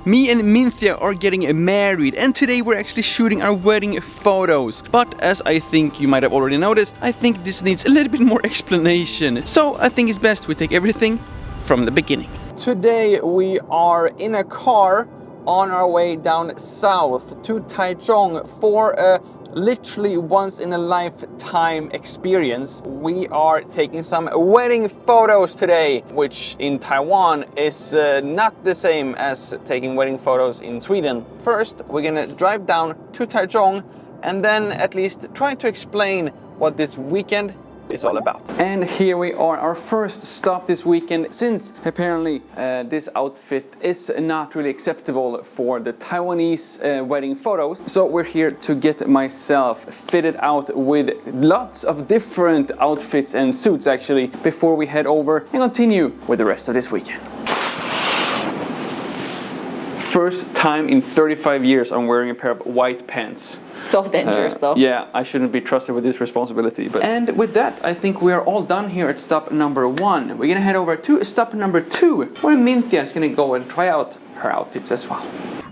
Me and Minthia are getting married, and today we're actually shooting our wedding photos. But as I think you might have already noticed, I think this needs a little bit more explanation. So I think it's best we take everything from the beginning. Today we are in a car on our way down south to Taichung for a literally once in a lifetime experience. We are taking some wedding photos today, which in Taiwan is not the same as taking wedding photos in Sweden. First, we're gonna drive down to Taichung and then at least try to explain what this weekend is all about. And here we are, our first stop this weekend, since apparently this outfit is not really acceptable for the Taiwanese wedding photos. So we're here to get myself fitted out with lots of different outfits and suits actually before we head over and continue with the rest of this weekend. First time in 35 years I'm wearing a pair of white pants. So dangerous though. Yeah, I shouldn't be trusted with this responsibility. And with that, I think we are all done here at stop number 1. We're gonna head over to stop number 2, where Minthia is gonna go and try out her outfits as well.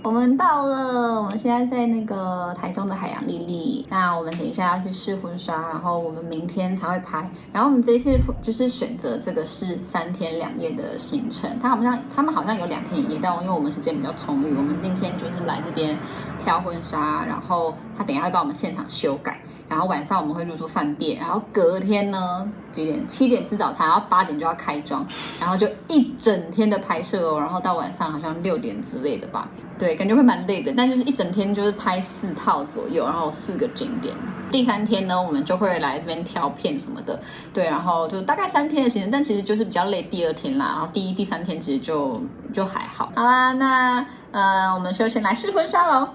我们到了，我们现在在那个台中的海洋莉莉。那我们等一下要去试婚纱，然后我们明天才会拍。然后我们这一次就是选择这个是3天2夜的行程。他们好像有2天1夜，但因为我们时间比较充裕，我们今天就是来这边挑婚纱，然后他等一下会帮我们现场修改。然后晚上我们会入住饭店，然后隔天呢几点？7点吃早餐，然后8点就要开妆，然后就一整天的拍摄哦，然后到晚上好像6点之类的吧。对，感觉会蛮累的，但就是一整天就是拍4套左右，然后4个景点。第3天呢，我们就会来这边挑片什么的，对，然后就大概3天的行程，但其实就是比较累第2天啦，然后第1、第3天其实就还好。好啦，那我们就先来试婚纱喽。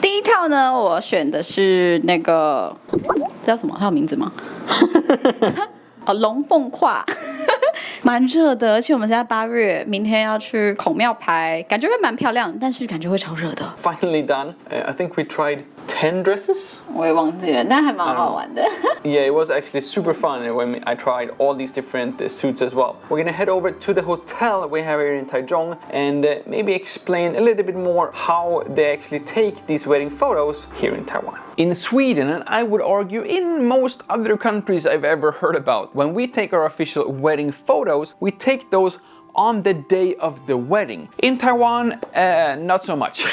第一套呢，我选的是那个，这叫什么？它有名字吗？龙凤胯，蛮热的，而且我们现在8月，明天要去孔庙拍，感觉会蛮漂亮，但是感觉会超热的。Finally done. I think we tried 10 dresses. 我也忘记了，但还蛮好玩的。Yeah, it was actually super fun when I tried all these different suits as well. We're gonna head over to the hotel we have here in Taichung and maybe explain a little bit more how they actually take these wedding photos here in Taiwan. In Sweden, and I would argue in most other countries I've ever heard about, when we take our official wedding photos, we take those on the day of the wedding. In Taiwan, not so much.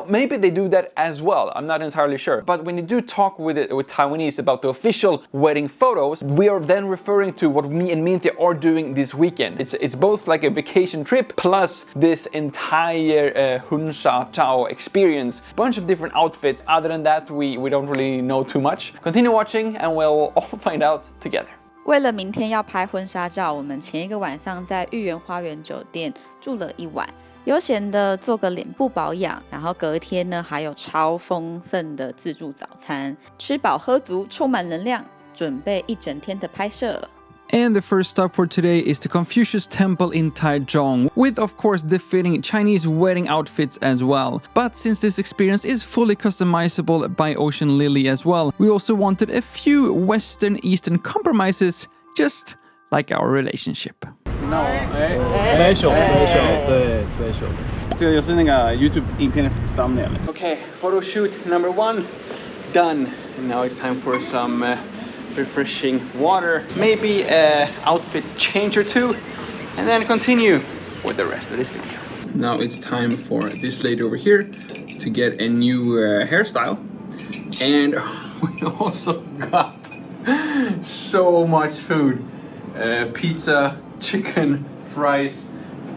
Maybe they do that as well, I'm not entirely sure. But when you do talk with Taiwanese about the official wedding photos, we are then referring to what me and Minthia are doing this weekend. It's both like a vacation trip plus this entire Hunsha Chao experience. Bunch of different outfits. Other than that, we don't really know too much. Continue watching and we'll all find out together. 为了明天要拍婚纱照，我们前一个晚上在玉园花园酒店住了1晚，悠闲的做个脸部保养，然后隔天呢还有超丰盛的自助早餐，吃饱喝足，充满能量，准备一整天的拍摄。And the first stop for today is the Confucius Temple in Taichung, with of course the fitting Chinese wedding outfits as well. But since this experience is fully customizable by Ocean Lily as well, we also wanted a few Western Eastern compromises, just like our relationship. Special， 对 special。这个就是那个 YouTube 影片的 thumbnail. Okay, photo shoot number 1 done. And now it's time for some refreshing water, maybe an outfit change or 2, and then continue with the rest of this video. Now it's time for this lady over here to get a new hairstyle, and we also got so much food. Pizza, chicken, fries,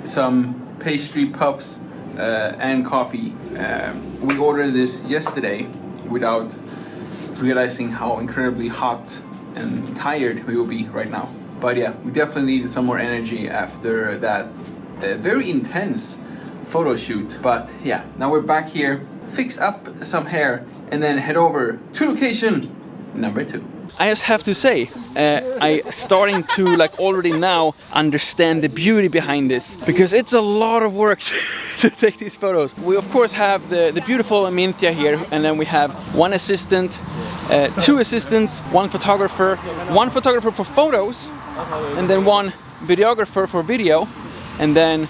some pastry puffs, and coffee. We ordered this yesterday without realizing how incredibly hot and tired we will be right now. But yeah, we definitely needed some more energy after that very intense photo shoot. But yeah, now we're back here, fix up some hair, and then head over to location number 2. I just have to say, I starting to like already now understand the beauty behind this, because it's a lot of work to take these photos. We of course have the beautiful Minthia here, and then we have 1 assistant, 2 assistants, 1 photographer for photos, and then 1 videographer for video, and then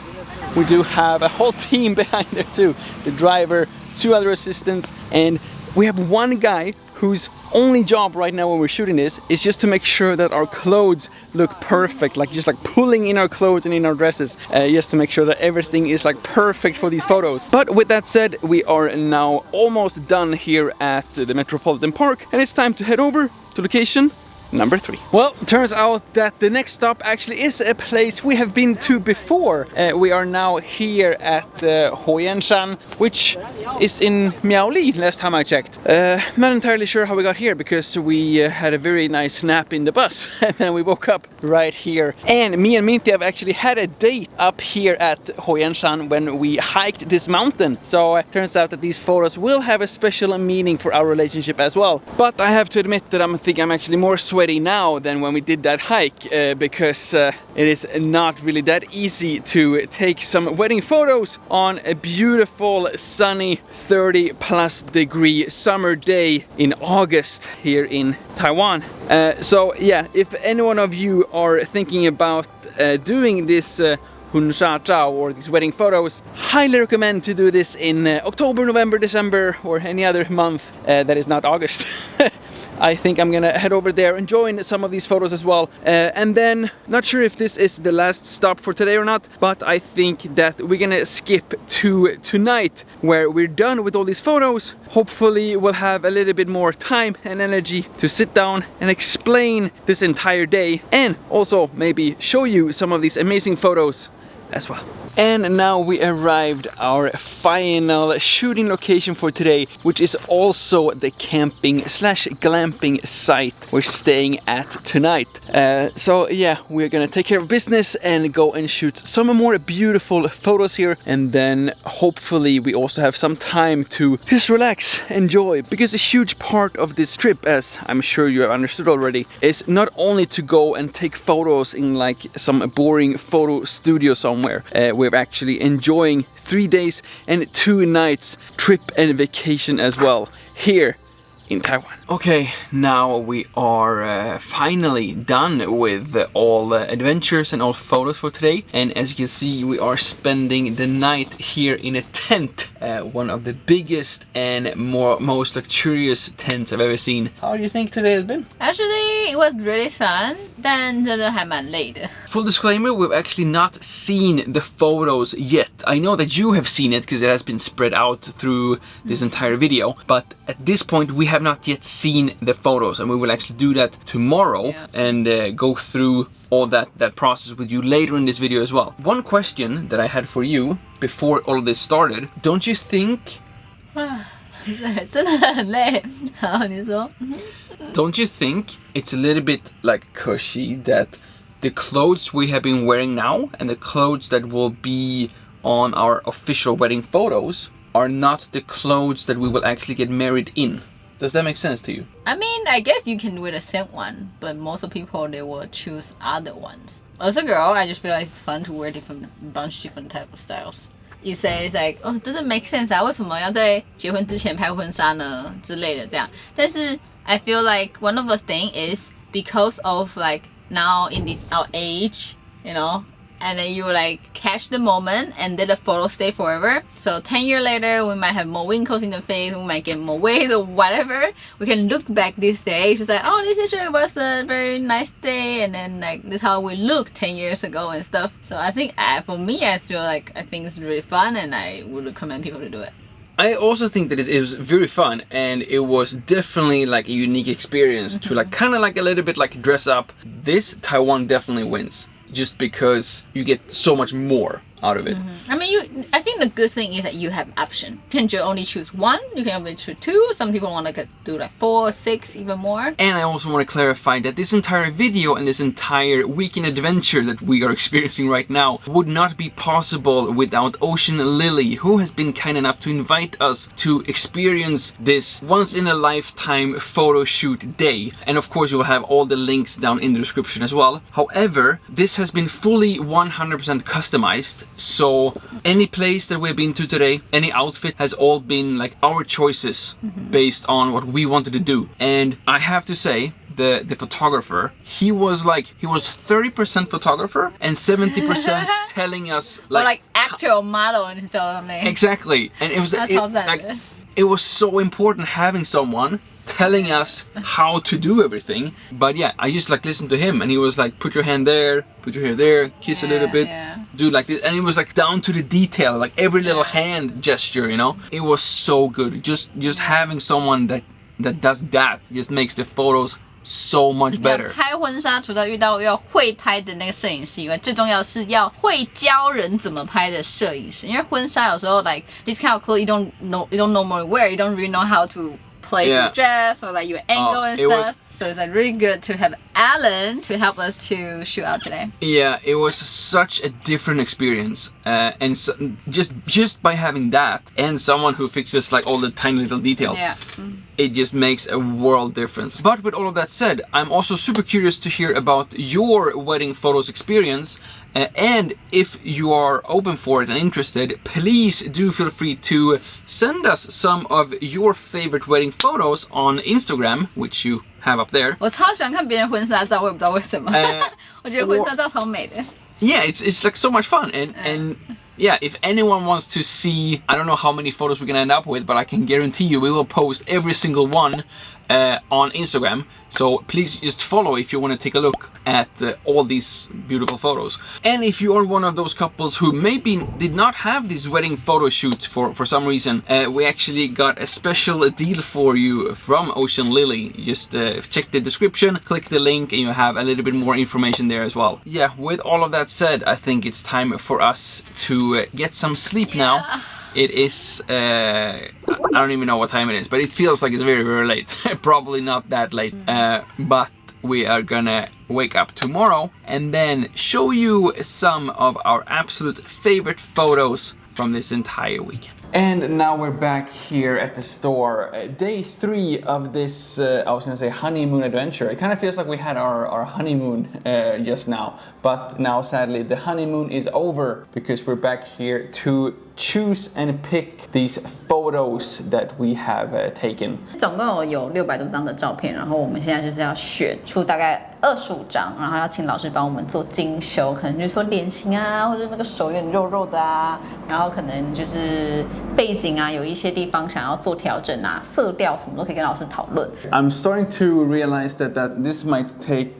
we do have a whole team behind there too. The driver, 2 other assistants, and we have one guy whose only job right now when we're shooting this is just to make sure that our clothes look perfect, like just like pulling in our clothes and in our dresses, just to make sure that everything is like perfect for these photos. But with that said, we are now almost done here at the Metropolitan Park, and it's time to head over to location number 3. Well, turns out that the next stop actually is a place we have been to before. We are now here at Hoi An Shan, which is in Miaoli last time I checked. Not entirely sure how we got here because we had a very nice nap in the bus and then we woke up right here. And me and Minthia have actually had a date up here at Hoi An Shan when we hiked this mountain. So it turns out that these photos will have a special meaning for our relationship as well. But I have to admit that I think I'm actually more sweaty now than when we did that hike because it is not really that easy to take some wedding photos on a beautiful sunny 30+ degree summer day in August here in Taiwan. So yeah, if any one of you are thinking about doing this or these wedding photos, highly recommend to do this in October, November, December or any other month that is not August. I think I'm gonna head over there and join some of these photos as well. And then, not sure if this is the last stop for today or not, but I think that we're gonna skip to tonight where we're done with all these photos. Hopefully we'll have a little bit more time and energy to sit down and explain this entire day and also maybe show you some of these amazing photos as well. And now we arrived our final shooting location for today, which is also the camping / glamping site we're staying at tonight. So yeah, we're gonna take care of business and go and shoot some more beautiful photos here, and then hopefully we also have some time to just relax, enjoy, because a huge part of this trip, as I'm sure you have understood already, is not only to go and take photos in like some boring photo studio somewhere. We're actually enjoying 3 days and 2 nights trip and vacation as well here in Taiwan. Okay, now we are finally done with all adventures and all photos for today, and as you can see we are spending the night here in a tent, one of the biggest and most luxurious tents I've ever seen. How do you think today has been? Actually, it was really fun, 但真的还蛮累的. Full disclaimer, we've actually not seen the photos yet. I know that you have seen it because it has been spread out through this entire video, but at this point we have not yet seen the photos, and we will actually do that tomorrow and go through all that process with you later in this video as well. One question that I had for you before all of this started, don't you think真的很累. 好，你说. Don't you think it's a little bit like cushy that the clothes we have been wearing now and the clothes that will be on our official wedding photos are not the clothes that we will actually get married in? Does that make sense to you? I mean, I guess you can wear the same one, but most of people, they will choose other ones. As a girl, I just feel like it's fun to wear bunch different type of styles. You say it's like, oh, doesn't make sense 啊，为什么要在结婚之前拍婚纱呢？之类的这样。但是 I feel like one of the thing is because of like now in our age, you know, and then you like catch the moment and let the photo stay forever. So 10 years later, we might have more wrinkles in the face, we might get more waves or whatever. We can look back this day, just like, oh, this sure was a very nice day, and then like this is how we looked 10 years ago and stuff. So I think for me, I feel like I think it's really fun, and I would recommend people to do it. I also think that it was very fun, and it was definitely like a unique experience to like kind of like a little bit like dress up. This Taiwan definitely wins, just because you get so much more out of it. I mean, I think the good thing is that you have option. You can only choose one, you can only choose 2. Some people want to do like 4, 6, even more. And I also want to clarify that this entire video and this entire weekend adventure that we are experiencing right now would not be possible without Ocean Lily, who has been kind enough to invite us to experience this once-in-a-lifetime photo shoot day. And of course you will have all the links down in the description as well. However, this has been fully 100% customized. So any place that we've been to today, any outfit has all been like our choices based on what we wanted to do. And I have to say, the photographer, he was 30% photographer and 70% telling us like actor or model and something. Exactly, and it was so important having someone telling us how to do everything. But yeah, I just listened to him, and he was like, put your hand there, put your hair there, kiss a little bit, do like this, and it was down to the detail, like every little hand gesture, you know. It was so good. Just having someone that does that just makes the photos so much better. 拍婚纱除了遇到要会拍的那个摄影师以外，最重要的是要会教人怎么拍的摄影师。因为婚纱有时候this kind of clothes you don't normally wear, you don't really know how to place your dress or your angle and stuff. So it's really good to have Alan to help us to shoot out today. Yeah, it was such a different experience, and so, just by having that and someone who fixes all the tiny little details, it just makes a world difference. But with all of that said, I'm also super curious to hear about your wedding photos experience. And if you are open for it and interested, please do feel free to send us some of your favorite wedding photos on Instagram, which you have up there. 我超喜欢看别人婚纱照，我也不知道为什么。我觉得婚纱照超美的。Yeah, it's so much fun, and yeah, if anyone wants to see, I don't know how many photos we can end up with, but I can guarantee you we will post every single one on Instagram. So please just follow if you want to take a look at all these beautiful photos. And if you are one of those couples who maybe did not have this wedding photo shoot for some reason, we actually got a special deal for you from Ocean Lily. Just check the description, click the link, and you have a little bit more information there as well. Yeah, with all of that said, I think it's time for us to get some sleep now. It is, I don't even know what time it is, but it feels like it's very, very late. Probably not that late, but we are gonna wake up tomorrow and then show you some of our absolute favorite photos from this entire weekend. And now we're back here at the store. Day 3 of this, I was gonna say honeymoon adventure. It kind of feels like we had our honeymoon just now. But now sadly the honeymoon is over because we're back here to choose and pick these photos that we have taken. 总共有600多张的照片，然后我们现在就是要选出大概25张，然后要请老师帮我们做精修，可能就是说脸型啊，或者那个手有点肉肉的啊，然后可能就是背景啊，有一些地方想要做调整啊，色调什么都可以跟老师讨论。I'm starting to realize that this might take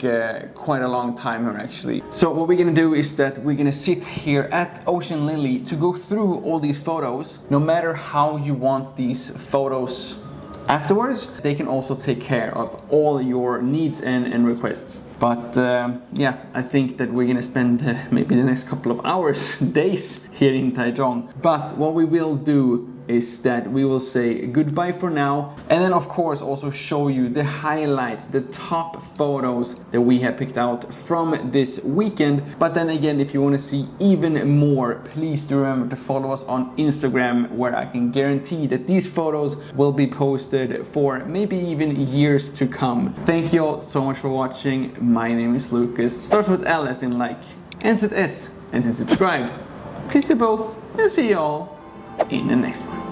quite a long time here actually. So what we're gonna do is that we're gonna sit here at Ocean Lily to go through all these photos. No matter how you want these photos afterwards, they can also take care of all your needs and requests. But yeah, I think that we're gonna spend maybe the next couple of hours, days here in Taichung. But what we will do is that we will say goodbye for now, and then of course also show you the highlights, the top photos that we have picked out from this weekend. But then again, if you want to see even more, please do remember to follow us on Instagram, where I can guarantee that these photos will be posted for maybe even years to come. Thank you all so much for watching. My name is Lucas. Starts with L as in like, ends with S, and then subscribe. Please do both, and see you all in the next one.